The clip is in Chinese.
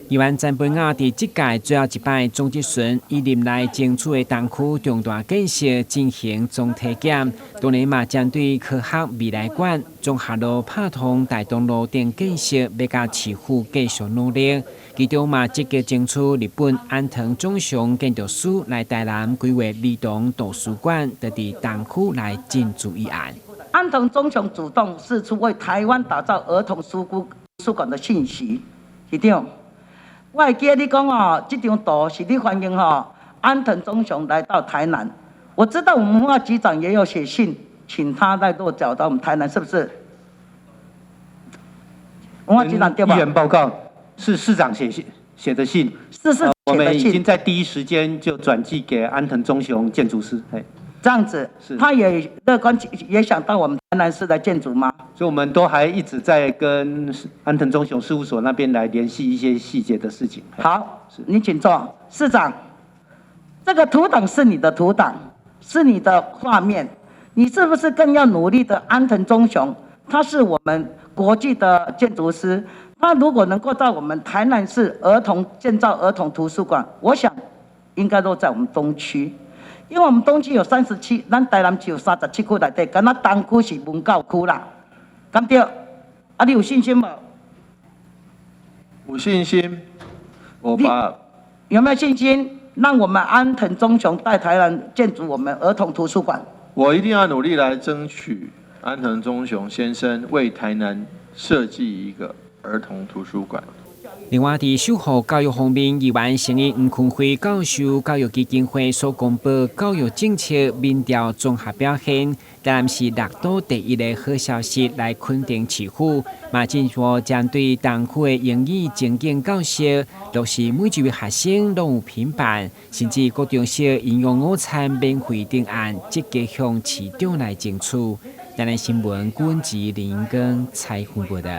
台湾詹贝亚伫即届最后一摆总质询，以林内争取的东区重大建设进行总体检。当然嘛，针对科学未来馆、中下路拍通大东路等建设，要甲市府继续努力。其中嘛，积极争取日本安藤忠雄建筑师来台南规划儿童图书馆，就伫东区来进驻议案。安藤忠雄主动释出为台湾打造儿童图书馆的信息，市长。我会记得你讲哦，这张图是你欢迎安藤忠雄来到台南。我知道我们文化局长也有写信，请他来落脚到我们台南，是不是？文化局长对吧？议员报告是市长写的信，是我们已经在第一时间就转寄给安藤忠雄建筑师。这样子，他也乐观，也想到我们台南市的建筑吗？所以我们都还一直在跟安藤忠雄事务所那边来联系一些细节的事情。好，你请坐，市长。这个图档是你的图档，是你的画面，你是不是更要努力的？安藤忠雄，他是我们国际的建筑师，他如果能够在我们台南市建造儿童图书馆，我想应该都在我们东区。因为我们东区有37，咱台南市有37区内底，敢若东区是文教区啦，敢对？啊，你有信心无？有信心，有没有信心让我们安藤忠雄带台南建筑我们儿童图书馆？我一定要努力来争取安藤忠雄先生为台南设计一个儿童图书馆。另外，伫守护教育方面，议员成立黄坤辉教授教育基金会所公布教育政策民调综合表现，台南市6都第一个好消息来肯定市府。马政府针对东区的英语精进教室，落实每一位学生拢有平板，甚至各中小营养午餐免费订案，积极向市长来争取。台南新闻，郭文吉、林根采访报道。